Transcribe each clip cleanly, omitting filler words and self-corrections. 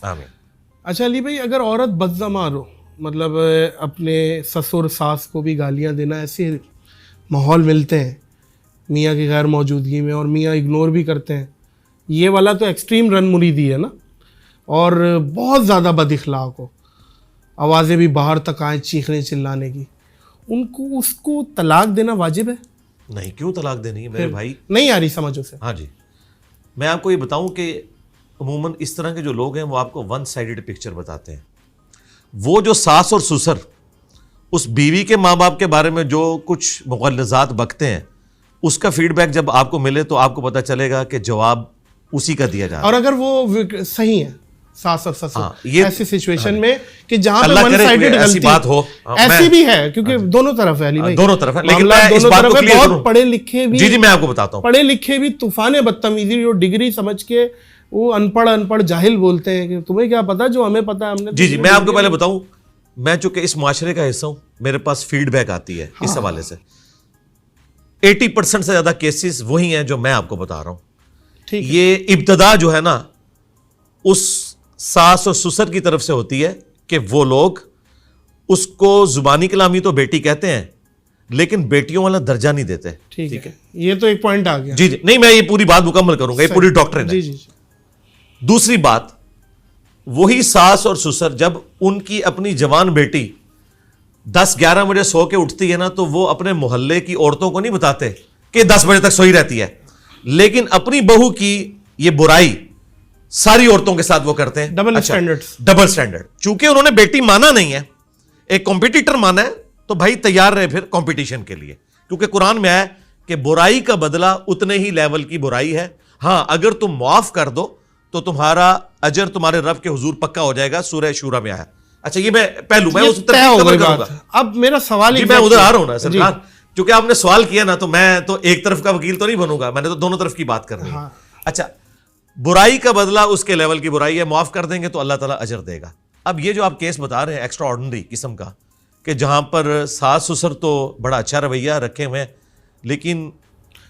آمین. اچھا علی بھائی، اگر عورت بدزمان ہو، مطلب اپنے سسر ساس کو بھی گالیاں دینا، ایسے ماحول ملتے ہیں میاں کی غیر موجودگی میں اور میاں اگنور بھی کرتے ہیں، یہ والا تو ایکسٹریم رن مریدی ہے نا، اور بہت زیادہ بد اخلاق ہو، آوازیں بھی باہر تک آئیں چیخنے چلانے کی، اس کو طلاق دینا واجب ہے؟ نہیں، کیوں طلاق دینی ہے میرے بھائی؟ نہیں آ رہی سمجھ اسے. ہاں جی، میں آپ کو یہ بتاؤں کہ عموماً اس طرح کے جو لوگ ہیں وہ آپ کو ون سائیڈڈ پکچر بتاتے ہیں. وہ جو ساس اور سسر اس بیوی کے ماں باپ کے بارے میں جو کچھ مغلظات بکتے ہیں، اس کا فیڈ بیک جب آپ کو ملے تو آپ کو پتہ چلے گا کہ جواب اسی کا دیا جا رہا ہے. اور اگر وہ صحیح ہے ساس اور سسر ایسی سچویشن میں کہ جہاں پہ اللہ ون کرے سائیڈڈ ایسی غلطی بات ہو، ایسی بھی ہے، کیونکہ دونوں طرف ہے علی بھائی، دونوں طرف ہے، لیکن معاملات میں اس دونوں بات کو طرف ہے. کلیئر کروں. بہت پڑھے لکھے بھی، جی میں آپ کو بتاتا ہوں، پڑھے لکھے بھی طوفان بدتمیزی جو ڈگری سمجھ کے وہ ان پڑھ جاہل بولتے ہیں کہ تمہیں کیا پتا جو ہمیں پتا ہے ہم نے. جی میں آپ کو پہلے بتاؤں، میں چونکہ اس معاشرے کا حصہ ہوں، میرے پاس فیڈ بیک آتی ہے اس حوالے سے. 80% سے زیادہ کیسز وہی ہیں جو میں آپ کو بتا رہا ہوں. یہ ابتدا جو ہے نا اس ساس اور سسر کی طرف سے ہوتی ہے کہ وہ لوگ اس کو زبانی کلامی تو بیٹی کہتے ہیں لیکن بیٹیوں والا درجہ نہیں دیتے. ٹھیک ہے، یہ تو ایک پوائنٹ آ گیا. جی نہیں، میں یہ پوری بات مکمل کروں گا، یہ پوری ڈاکٹرن ہے. دوسری بات، وہی ساس اور سسر جب ان کی اپنی جوان بیٹی 10-11 بجے سو کے اٹھتی ہے نا تو وہ اپنے محلے کی عورتوں کو نہیں بتاتے کہ 10 بجے تک سوئی رہتی ہے، لیکن اپنی بہو کی یہ برائی ساری عورتوں کے ساتھ وہ کرتے ہیں. Double standard. چونکہ انہوں نے بیٹی مانا نہیں ہے، ایک کمپٹیٹر مانا ہے، تو بھائی تیار رہے پھر کمپٹیشن کے لیے، کیونکہ قرآن میں ہے کہ برائی کا بدلہ اتنے ہی لیول کی برائی ہے. ہاں اگر تم معاف کر دو تو تمہارا اجر تمہارے رب کے حضور پکا ہو جائے گا، سورہ شورہ میں آیا. اچھا یہ میں پہلو میں اس ترتیب کور کروں گا. اب میرا سوال جی میں ادھر آ رہا ہوں نا سرکار، چونکہ آپ نے سوال کیا نا تو میں تو ایک طرف کا وکیل تو نہیں بنوں گا، میں نے تو دونوں طرف کی بات کرنی ہے. اچھا، برائی کا بدلہ اس کے لیول کی برائی ہے، معاف کر دیں گے تو اللہ تعالیٰ اجر دے گا. اب یہ جو آپ کیس بتا رہے ہیں ایکسٹرا آرڈنری قسم کا، کہ جہاں پر ساس سسر تو بڑا اچھا رویہ رکھے ہوئے ہیں لیکن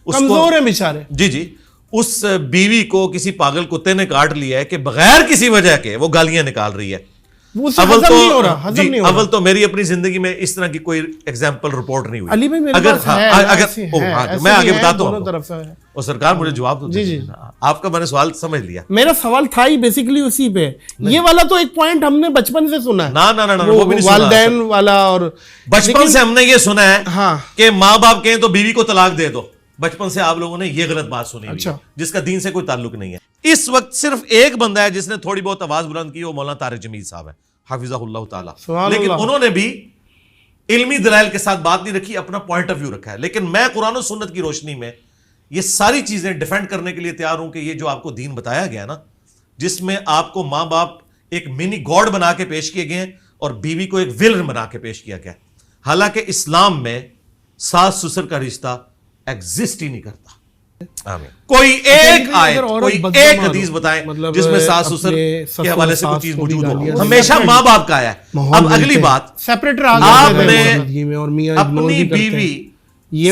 کمزور ہیں بیچارے. جی اس بیوی کو کسی پاگل کتے نے کاٹ لیا ہے کہ بغیر کسی وجہ کے وہ گالیاں نکال رہی ہے. اول تو میری اپنی زندگی میں اس طرح کی کوئی ایگزامپل رپورٹ نہیں ہوئی. میں آگے بتاتا ہوں اور سرکار مجھے جواب دو. جی آپ کا میں نے سوال سمجھ لیا. میرا سوال تھا ہی بیسیکلی اسی پہ. یہ والا تو ایک پوائنٹ ہم نے بچپن سے سنا ہے، نہ وہ بھی نہیں سنا. والدین والا، اور بچپن سے ہم نے یہ سنا ہے کہ ماں باپ کہیں تو بیوی کو طلاق دے دو. بچپن سے آپ لوگوں نے یہ غلط بات سنی ہوئی ہے جس کا دین سے کوئی تعلق نہیں ہے. اس وقت صرف ایک بندہ ہے جس نے تھوڑی بہت آواز بلند کی، وہ مولانا طارق جمیل صاحب ہے حافظہ اللہ تعالی. لیکن انہوں نے بھی علمی دلائل کے ساتھ بات نہیں رکھی، اپنا پوائنٹ آف ویو رکھا ہے. لیکن میں قرآن و سنت کی روشنی میں یہ ساری چیزیں ڈیفینڈ کرنے کے لیے تیار ہوں کہ یہ جو آپ کو دین بتایا گیا نا، جس میں آپ کو ماں باپ ایک منی گاڈ بنا کے پیش کیے گئے اور بیوی کو ایک ولن بنا کے پیش کیا گیا، حالانکہ اسلام میں ساس سسر کا رشتہ ایگزسٹ ہی نہیں کرتا. کوئی ایک آیت، کوئی ایک حدیث بتائیں جس میں ساس سسر کے حوالے سے کوئی چیز موجود ہو. ہمیشہ ماں باپ کا آیا ہے. اب اگلی بات، آپ نے اپنی بیوی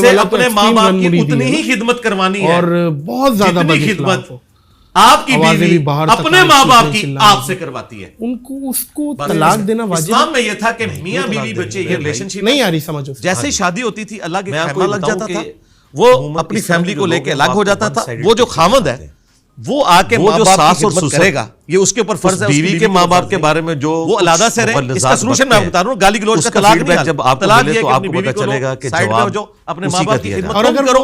سے اپنے ماں باپ کی اتنی ہی خدمت کروانی ہے، اور بہت زیادہ خدمت آپ کی بیوی اپنے ماں باپ کی آپ سے کرواتی ہے. ان کو اس کو طلاق دینا واجب. اسلام میں یہ تھا کہ میاں بیوی بچے یہ ریلیشن شپ نہیں آ رہی سمجھ. جیسے شادی ہوتی تھی اللہ کے خیمہ لگ جاتا تھا، وہ اپنی فیملی کو لے کے الگ ہو جاتا تھا. وہ جو خامد ہے وہ آ کے وہ جو ساس اور سسر کرے گا، یہ اس کے اوپر فرض ہے. بیوی کے ماں باپ کے بارے میں جو وہ علیحدہ سے رہے، اس کا سلوشن میں آپ بتا رہا ہوں. گالی گلوچ کا طلاق نہیں، جب آپ طلاق دیا تو آپ کو پتہ چلے گا کہ جواب اپنے ماں باپ کی خدمت کرو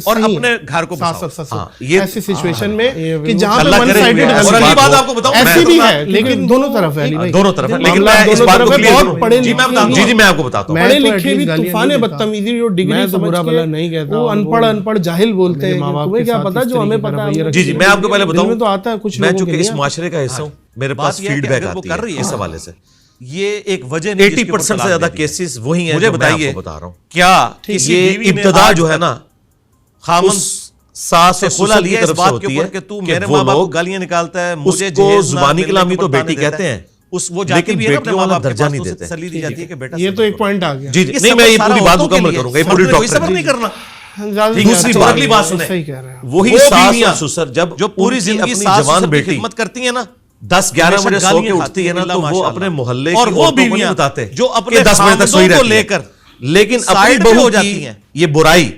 اور اپنے گھر کو بساؤ. یہ ایسی سچویشن میں کہ جہاں اللہ کرے. اور اگلی بات آپ کو بتاؤں، ایسی بھی ہے لیکن دونوں طرف ہے، دونوں طرف ہے. لیکن میں اس بات کو بہت پڑھے جی میں آپ کو بتاتا ہوں، پڑھے لکھے بھی طوفان بدتمیزی جو ڈگری سمجھ کے نہیں کہتا، وہ ان پڑھ جاہل بولتے ہیں تمہیں کیا پتا جو ہمیں پتا ہے. جی میں آپ کو پہلے بتاؤں، آتا ہے کچھ میں چونکہ اس معاشرے کا حصہ ہوں، میرے پاس فیڈ بیک آتی ہے اس حوالے سے. یہ ایک وجہ نہیں، 80% سے زیادہ کیسز وہی ہیں. مجھے بتائیے کیا یہ ابتدا جو ہے نا خامن ساس سے خلا لیا اس بات کے اوپر کہ تو میرے ماں باپ کو گالیاں نکالتا ہے، مجھے کو زبانی کلامی تو بیٹی کہتے ہیں، وہ جاتی بھی ہے اپنے ماں باپ درجہ نہیں دیتے. تسلی دی جاتی ہے کہ بیٹا. یہ تو ایک پوائنٹ آ گیا. جی نہیں میں یہ پوری بات مکمل کروں گا، یہ پوری ڈاکٹر صبر نہیں کرنا. دوسری بات، اگلی بات سنیں، وہی ساس اور سسر جب جو پوری زندگی ساس سسر کی خدمت کرتی ہیں نا، 10-11 بجے سو کے اٹھتی ہے نا تو وہ اپنے محلے اور وہ بیویاں بتاتے جو اپنے 10 بجے تک سوئی رہتی ہیں، لیکن اپنی بہو کی یہ برائی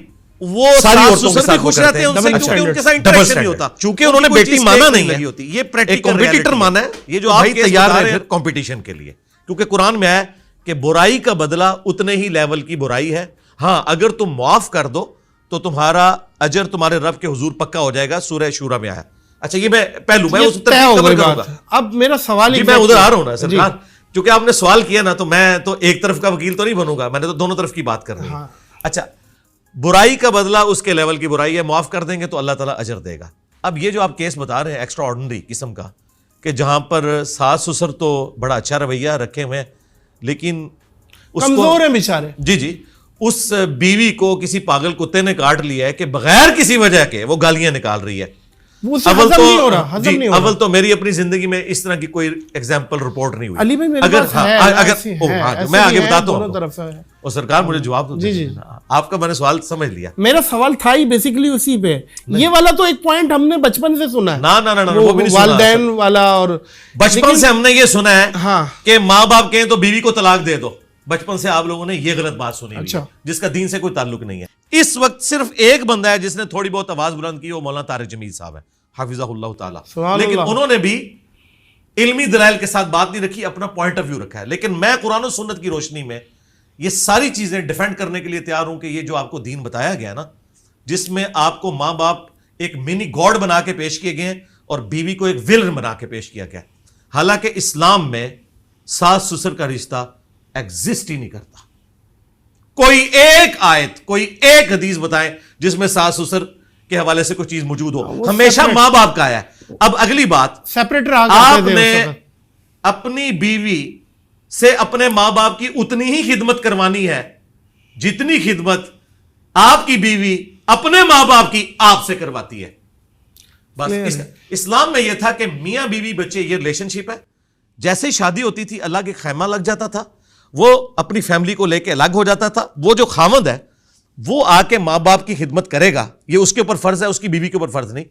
وہ ساری عورتوں کے ساتھ خوش رہتے ہیں ان سے، کیونکہ ان کے ساتھ انٹریکشن نہیں ہوتا، چونکہ انہوں نے بیٹی مانا نہیں ہے، یہ ایک کمپیٹیٹر مانا ہے، یہ جو آپ تیار ہیں پھر کمپٹیشن کے لیے، کیونکہ قرآن میں ہے کہ برائی کا بدلہ اتنے ہی لیول کی برائی ہے، ہاں اگر تم معاف کر دو تو تمہارا اجر تمہارے رب کے حضور پکا ہو جائے گا، سورہ شورا میں آیا۔ اچھا یہ میں پہلو میں اس ترتیب کور کروں گا۔ اب میرا سوال جی میں ادھر آ رہا ہوں نا سرکار، کیونکہ آپ نے سوال کیا نا تو میں تو ایک طرف کا وکیل تو نہیں بنوں گا، میں نے تو دونوں طرف کی بات کرنی ہے۔ اچھا برائی کا بدلہ اس کے لیول کی برائی ہے، معاف کر دیں گے تو اللہ تعالیٰ اجر دے گا۔ اب یہ جو آپ کیس بتا رہے ہیں ایکسٹرا آرڈنری قسم کا، کہ جہاں پر ساس سسر تو بڑا اچھا رویہ رکھے ہوئے ہیں لیکن کمزور ہیں بیچارے، جی اس بیوی کو کسی پاگل کتے نے کاٹ لیا ہے کہ بغیر کسی وجہ کے وہ گالیاں نکال رہی ہے۔ اول تو میری اپنی زندگی میں اس طرح کی کوئی ایگزامپل رپورٹ نہیں ہوئی۔ علی بھائی میں آگے بتاتا ہوں اور سرکار مجھے جواب دو، آپ کا میں نے سوال سمجھ لیا۔ میرا سوال تھا ہی بیسیکلی اسی پہ، یہ والا تو ایک پوائنٹ ہم نے بچپن سے سنا ہے، وہ بھی نہیں سنا، والدین والا، اور بچپن سے ہم نے یہ سنا ہے کہ ماں باپ کہیں تو بیوی کو طلاق دے دو، بچپن سے آپ لوگوں نے یہ غلط بات سنی ہوئی جس کا دین سے کوئی تعلق نہیں ہے۔ اس وقت صرف ایک بندہ ہے جس نے تھوڑی بہت آواز بلند کی، وہ مولانا طارق جمیل صاحب ہے حافظہ اللہ تعالیٰ، لیکن انہوں نے بھی علمی دلائل کے ساتھ بات نہیں رکھی، اپنا پوائنٹ آف ویو رکھا ہے۔ لیکن میں قرآن و سنت کی روشنی میں یہ ساری چیزیں ڈیفینڈ کرنے کے لیے تیار ہوں کہ یہ جو آپ کو دین بتایا گیا نا، جس میں آپ کو ماں باپ ایک منی گاڈ بنا کے پیش کیے گئے اور بیوی کو ایک ولن بنا کے پیش کیا گیا، حالانکہ اسلام میں ساس سسر کا رشتہ ایگزسٹ ہی نہیں کرتا۔ کوئی ایک آیت، کوئی ایک حدیث بتائیں جس میں ساس سسر کے حوالے سے کوئی چیز موجود ہو، ہمیشہ ماں باپ کا ہے۔ اب اگلی بات، آپ نے اپنی بیوی سے اپنے ماں باپ کی اتنی ہی خدمت کروانی ہے جتنی خدمت آپ کی بیوی اپنے ماں باپ کی آپ سے کرواتی ہے۔ بس اسلام میں یہ تھا کہ میاں بیوی بچے یہ ریلیشن شپ ہے، جیسے ہی شادی ہوتی تھی اللہ کے خیمہ لگ جاتا تھا، وہ اپنی فیملی کو لے کے الگ ہو جاتا تھا، وہ جو خاوند ہے وہ آ کے ماں باپ کی خدمت کرے گا، یہ اس کے اوپر فرض ہے، اس کی بیوی کے اوپر فرض نہیں۔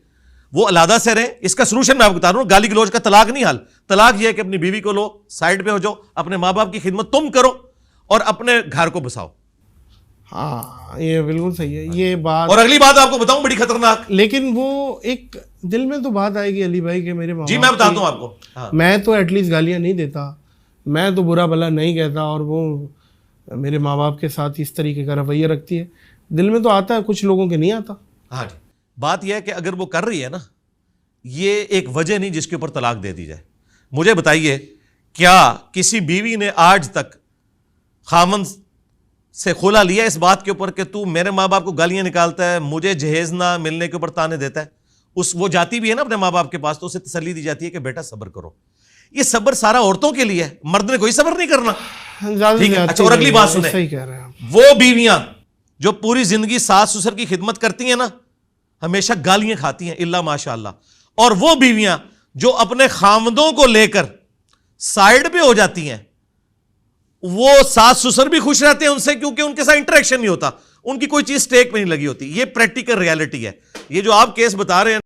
وہ علیحدہ سے رہیں، اس کا سلوشن میں آپ کو بتا رہا ہوں، گالی گلوچ کا طلاق نہیں حل، طلاق یہ ہے کہ اپنی بیوی کو لو، سائڈ پہ ہو جاؤ، اپنے ماں باپ کی خدمت تم کرو اور اپنے گھر کو بساؤ۔ ہاں یہ بالکل صحیح ہے یہ بات۔ اور اگلی بات آپ کو بتاؤں بڑی خطرناک، لیکن وہ ایک دل میں تو بات آئے گی علی بھائی کہ میرے ماں، جی میں بتاتا ہوں آپ کو، میں تو ایٹ لیسٹ گالیاں نہیں دیتا، میں تو برا بھلا نہیں کہتا، اور وہ میرے ماں باپ کے ساتھ اس طریقے کا رویہ رکھتی ہے، دل میں تو آتا ہے، کچھ لوگوں کے نہیں آتا۔ ہاں جی، بات یہ ہے کہ اگر وہ کر رہی ہے نا، یہ ایک وجہ نہیں جس کے اوپر طلاق دے دی جائے۔ مجھے بتائیے کیا کسی بیوی نے آج تک خاوند سے کھولا لیا اس بات کے اوپر کہ تو میرے ماں باپ کو گالیاں نکالتا ہے، مجھے جہیز نہ ملنے کے اوپر تانے دیتا ہے؟ وہ جاتی بھی ہے نا اپنے ماں باپ کے پاس تو اسے تسلی دی جاتی ہے کہ بیٹا صبر کرو۔ یہ صبر سارا عورتوں کے لیے ہے، مرد نے کوئی صبر نہیں کرنا، ٹھیک ہے؟ اچھا اور اگلی بات سنیں، صحیح کہہ رہے ہیں، وہ بیویاں جو پوری زندگی ساس سسر کی خدمت کرتی ہیں نا، ہمیشہ گالیاں کھاتی ہیں الا ماشاء اللہ، اور وہ بیویاں جو اپنے خاوندوں کو لے کر سائیڈ پہ ہو جاتی ہیں، وہ ساس سسر بھی خوش رہتے ہیں ان سے، کیونکہ ان کے ساتھ انٹریکشن نہیں ہوتا، ان کی کوئی چیز سٹیک پہ نہیں لگی ہوتی۔ یہ پریکٹیکل ریالٹی ہے۔ یہ جو آپ کیس بتا رہے ہیں